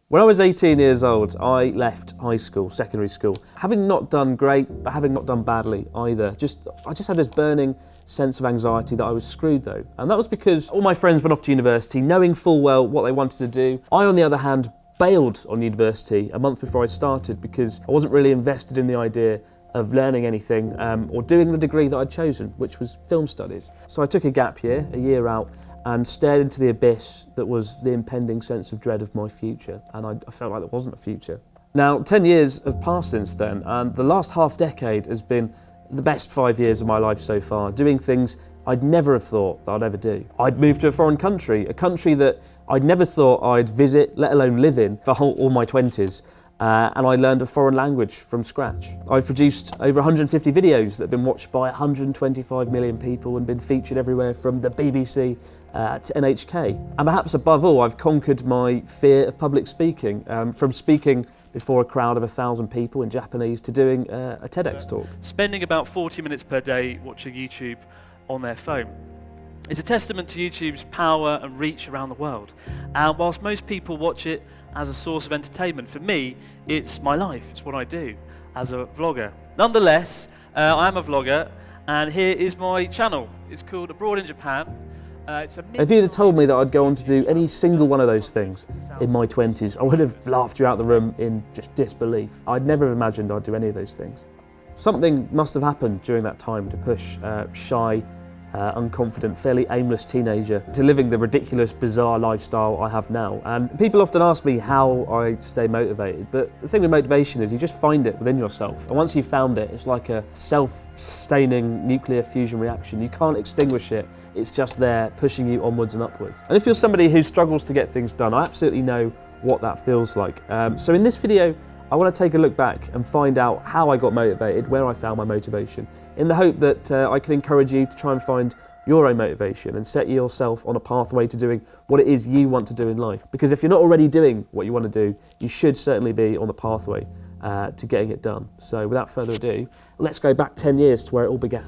When I was 18 years old, I left high school, secondary school, having not done great, but having not done badly either. I just had this burning sense of anxiety that I was screwed though. And that was because all my friends went off to university, knowing full well what they wanted to do. I, on the other hand, bailed on university a month before I started because I wasn't really invested in the idea of learning anything or doing the degree that I'd chosen, which was film studies. So I took a gap year, a year out, and stared into the abyss that was the impending sense of dread of my future, and I felt like there wasn't a future. Now, 10 years have passed since then, and the last half decade has been the best 5 years of my life so far, doing things I'd never have thought that I'd ever do. I'd moved to a foreign country, a country that I'd never thought I'd visit, let alone live in, for all my 20s. And I learned a foreign language from scratch. I've produced over 150 videos that have been watched by 125 million people and been featured everywhere from the BBC to NHK. And perhaps above all, I've conquered my fear of public speaking, from speaking before a crowd of 1,000 people in Japanese to doing a TEDx talk. Spending about 40 minutes per day watching YouTube on their phone. It's a testament to YouTube's power and reach around the world. And whilst most people watch it as a source of entertainment, for me, it's my life, it's what I do as a vlogger. Nonetheless, I am a vlogger, and here is my channel. It's called Abroad in Japan. If you'd have told me that I'd go on to do any single one of those things in my 20s, I would have laughed you out the room in just disbelief. I'd never have imagined I'd do any of those things. Something must have happened during that time to push shy, unconfident, fairly aimless teenager to living the ridiculous, bizarre lifestyle I have now. And people often ask me how I stay motivated, but the thing with motivation is you just find it within yourself. And once you've found it, it's like a self-sustaining nuclear fusion reaction. You can't extinguish it, it's just there pushing you onwards and upwards. And if you're somebody who struggles to get things done, I absolutely know what that feels like. So in this video, I want to take a look back and find out how I got motivated, where I found my motivation, in the hope that I can encourage you to try and find your own motivation and set yourself on a pathway to doing what it is you want to do in life. Because if you're not already doing what you want to do, you should certainly be on the pathway to getting it done. So without further ado, let's go back 10 years to where it all began.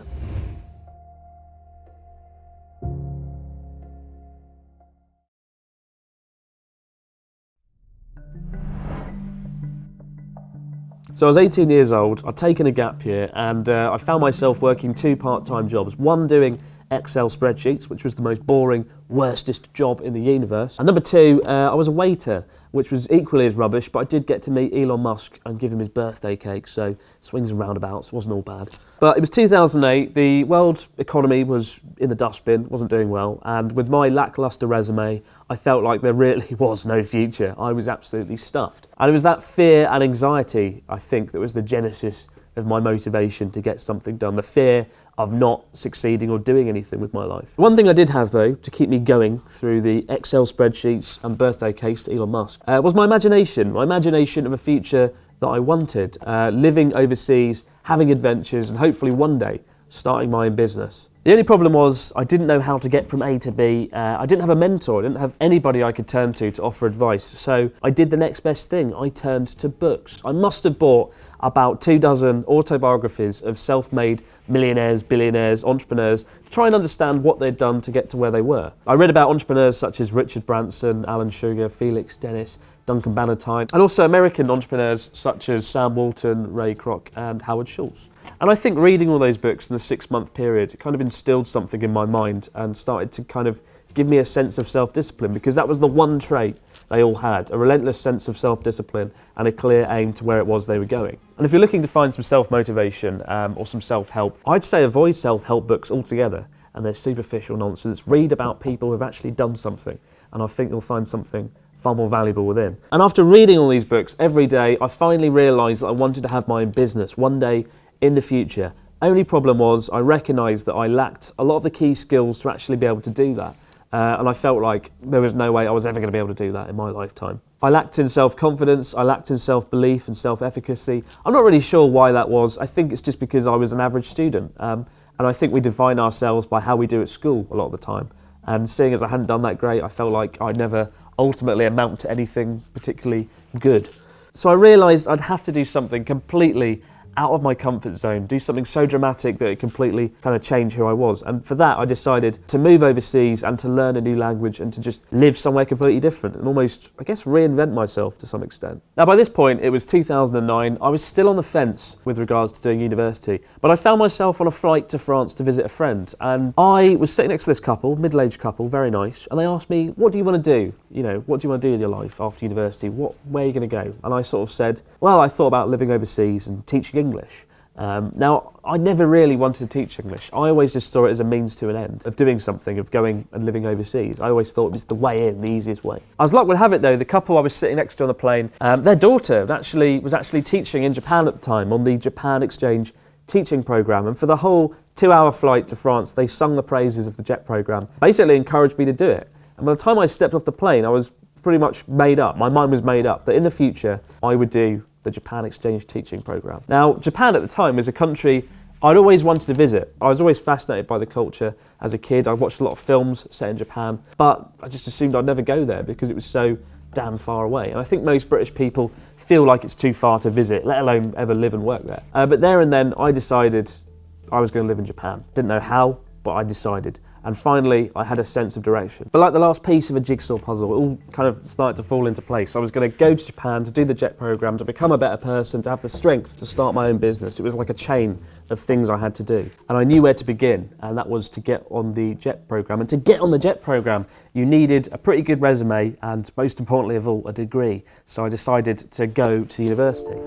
So I was 18 years old, I'd taken a gap year, and I found myself working 2 part-time jobs. One doing Excel spreadsheets, which was the most boring, worstest job in the universe. And number 2, I was a waiter, which was equally as rubbish, but I did get to meet Elon Musk and give him his birthday cake, so swings and roundabouts, wasn't all bad. But it was 2008, the world economy was in the dustbin, wasn't doing well, and with my lackluster resume, I felt like there really was no future. I was absolutely stuffed. And it was that fear and anxiety, I think, that was the genesis of my motivation to get something done, the fear of not succeeding or doing anything with my life. One thing I did have though, to keep me going through the Excel spreadsheets and birthday cakes to Elon Musk, was my imagination of a future that I wanted, living overseas, having adventures, and hopefully one day starting my own business. The only problem was I didn't know how to get from A to B. I didn't have a mentor, I didn't have anybody I could turn to offer advice. So I did the next best thing, I turned to books. I must have bought about 24 autobiographies of self-made millionaires, billionaires, entrepreneurs, to try and understand what they'd done to get to where they were. I read about entrepreneurs such as Richard Branson, Alan Sugar, Felix Dennis, Duncan Bannatyne, and also American entrepreneurs such as Sam Walton, Ray Kroc, and Howard Schultz. And I think reading all those books in the 6-month period, it kind of instilled something in my mind and started to kind of give me a sense of self-discipline, because that was the one trait they all had, a relentless sense of self-discipline and a clear aim to where it was they were going. And if you're looking to find some self-motivation or some self-help, I'd say avoid self-help books altogether and their superficial nonsense. Read about people who've actually done something, and I think you'll find something far more valuable within. And after reading all these books every day, I finally realised that I wanted to have my own business one day in the future. Only problem was I recognised that I lacked a lot of the key skills to actually be able to do that. And I felt like there was no way I was ever going to be able to do that in my lifetime. I lacked in self-confidence, I lacked in self-belief and self-efficacy. I'm not really sure why that was. I think it's just because I was an average student. And I think we define ourselves by how we do at school a lot of the time. And seeing as I hadn't done that great, I felt like I'd never ultimately amount to anything particularly good. So I realised I'd have to do something completely out of my comfort zone, do something so dramatic that it completely kind of changed who I was. And for that, I decided to move overseas and to learn a new language and to just live somewhere completely different and almost, I guess, reinvent myself to some extent. Now, by this point, it was 2009. I was still on the fence with regards to doing university, but I found myself on a flight to France to visit a friend, and I was sitting next to this couple, middle-aged couple, very nice, and they asked me, what do you want to do? You know, what do you want to do in your life after university? Where are you going to go? And I sort of said, well, I thought about living overseas and teaching English. Now, I never really wanted to teach English. I always just saw it as a means to an end of doing something, of going and living overseas. I always thought it was the way in, the easiest way. As luck would have it though, the couple I was sitting next to on the plane, their daughter was actually teaching in Japan at the time on the Japan exchange teaching program, and for the whole 2-hour flight to France, they sung the praises of the JET program, basically encouraged me to do it. And by the time I stepped off the plane, I was pretty much made up. My mind was made up that in the future, I would do the Japan exchange teaching program. Now, Japan at the time was a country I'd always wanted to visit. I was always fascinated by the culture as a kid. I watched a lot of films set in Japan, but I just assumed I'd never go there because it was so damn far away. And I think most British people feel like it's too far to visit, let alone ever live and work there. But there and then, I decided I was going to live in Japan. Didn't know how, but I decided. And finally, I had a sense of direction. But like the last piece of a jigsaw puzzle, it all kind of started to fall into place. I was going to go to Japan to do the JET program, to become a better person, to have the strength to start my own business. It was like a chain of things I had to do. And I knew where to begin, and that was to get on the JET program. And to get on the JET program, you needed a pretty good resume and, most importantly of all, a degree. So I decided to go to university.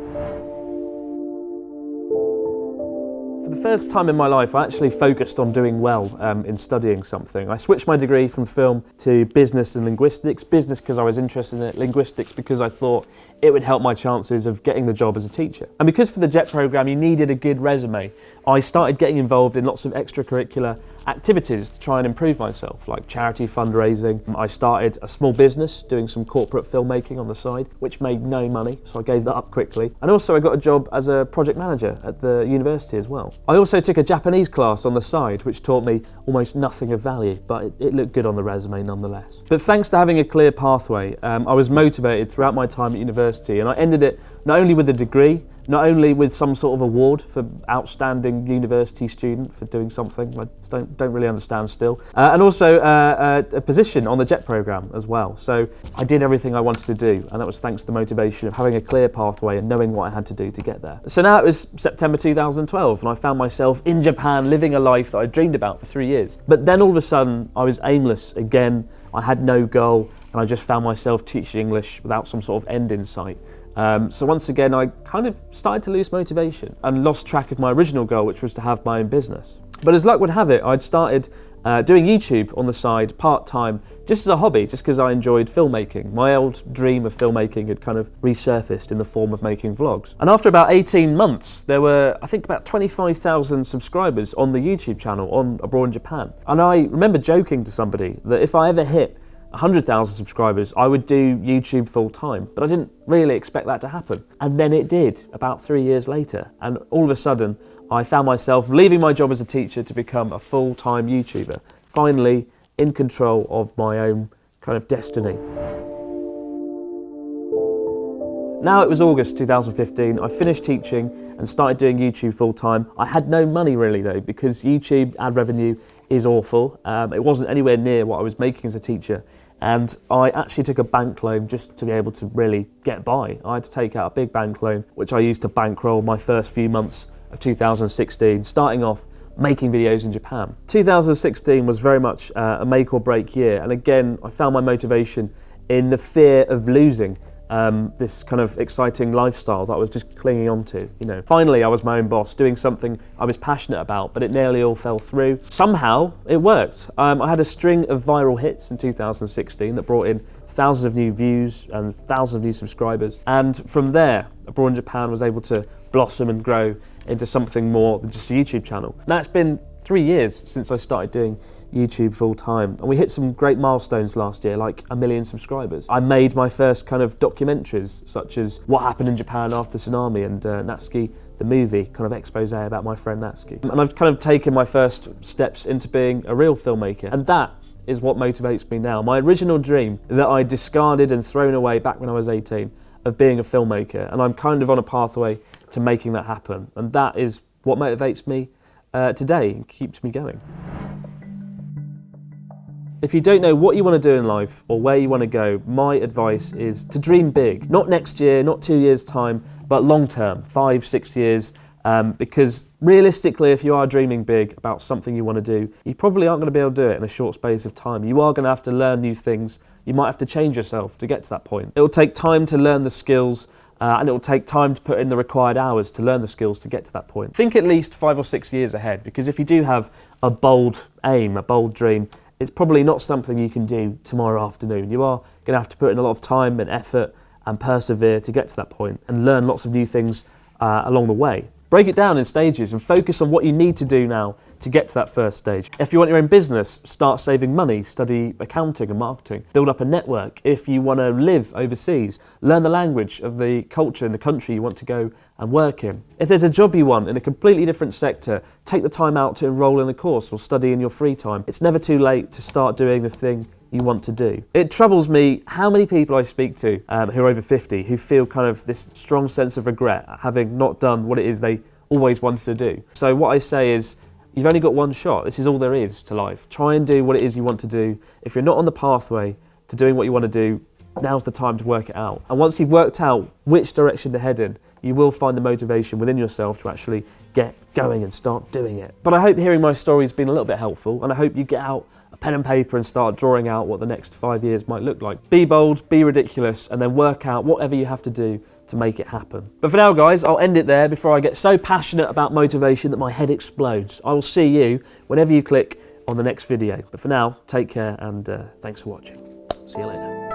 For the first time in my life, I actually focused on doing well in studying something. I switched my degree from film to business and linguistics. Business because I was interested in it, linguistics because I thought it would help my chances of getting the job as a teacher. And because for the JET program you needed a good resume, I started getting involved in lots of extracurricular activities to try and improve myself, like charity fundraising. I started a small business doing some corporate filmmaking on the side, which made no money, so I gave that up quickly. And also I got a job as a project manager at the university as well. I also took a Japanese class on the side, which taught me almost nothing of value, but it looked good on the resume nonetheless. But thanks to having a clear pathway, I was motivated throughout my time at university, and I ended it not only with a degree, not only with some sort of award for outstanding university student for doing something I don't really understand still, and also a position on the JET program as well. So I did everything I wanted to do, and that was thanks to the motivation of having a clear pathway and knowing what I had to do to get there. So now it was September 2012, and I found myself in Japan living a life that I dreamed about for 3 years. But then all of a sudden I was aimless again. I had no goal, and I just found myself teaching English without some sort of end in sight. So once again, I kind of started to lose motivation and lost track of my original goal, which was to have my own business. But as luck would have it, I'd started doing YouTube on the side, part-time, just as a hobby, just because I enjoyed filmmaking. My old dream of filmmaking had kind of resurfaced in the form of making vlogs. And after about 18 months, there were, I think, about 25,000 subscribers on the YouTube channel on Abroad in Japan. And I remember joking to somebody that if I ever hit 100,000 subscribers, I would do YouTube full time, but I didn't really expect that to happen. And then it did, about 3 years later. And all of a sudden, I found myself leaving my job as a teacher to become a full-time YouTuber, finally in control of my own kind of destiny. Now it was August 2015, I finished teaching and started doing YouTube full time. I had no money really though, because YouTube ad revenue is awful. It wasn't anywhere near what I was making as a teacher. And I actually took a bank loan just to be able to really get by. I had to take out a big bank loan, which I used to bankroll my first few months of 2016, starting off making videos in Japan. 2016 was very much a make or break year. And again, I found my motivation in the fear of losing this kind of exciting lifestyle that I was just clinging on to. You know, finally I was my own boss, doing something I was passionate about, but it nearly all fell through. Somehow it worked. I had a string of viral hits in 2016 that brought in thousands of new views and thousands of new subscribers. And from there, Abroad in Japan was able to blossom and grow into something more than just a YouTube channel. Now it's been 3 years since I started doing YouTube full time, and we hit some great milestones last year, like 1 million subscribers. I made my first kind of documentaries, such as What Happened in Japan After the Tsunami and Natsuki, the movie, kind of expose about my friend Natsuki. And I've kind of taken my first steps into being a real filmmaker, and that is what motivates me now. My original dream that I discarded and thrown away back when I was 18 of being a filmmaker, and I'm kind of on a pathway to making that happen. And that is what motivates me today and keeps me going. If you don't know what you want to do in life or where you want to go, my advice is to dream big. Not next year, not 2 years' time, but long term, 5, 6 years. Because realistically, if you are dreaming big about something you want to do, you probably aren't going to be able to do it in a short space of time. You are going to have to learn new things. You might have to change yourself to get to that point. It will take time to learn the skills, and it will take time to put in the required hours to learn the skills to get to that point. Think at least 5 or 6 years ahead, because if you do have a bold aim, a bold dream, it's probably not something you can do tomorrow afternoon. You are going to have to put in a lot of time and effort and persevere to get to that point and learn lots of new things along the way. Break it down in stages and focus on what you need to do now to get to that first stage. If you want your own business, start saving money, study accounting and marketing, build up a network. If you want to live overseas, learn the language of the culture and the country you want to go and work in. If there's a job you want in a completely different sector, take the time out to enroll in a course or study in your free time. It's never too late to start doing the thing you want to do. It troubles me how many people I speak to who are over 50 who feel kind of this strong sense of regret at having not done what it is they always wanted to do. So what I say is, you've only got one shot. This is all there is to life. Try and do what it is you want to do. If you're not on the pathway to doing what you want to do, now's the time to work it out. And once you've worked out which direction to head in, you will find the motivation within yourself to actually get going and start doing it. But I hope hearing my story has been a little bit helpful, and I hope you get out a pen and paper and start drawing out what the next 5 years might look like. Be bold, be ridiculous, and then work out whatever you have to do to make it happen. But for now, guys, I'll end it there before I get so passionate about motivation that my head explodes. I will see you whenever you click on the next video. But for now, take care and thanks for watching. See you later.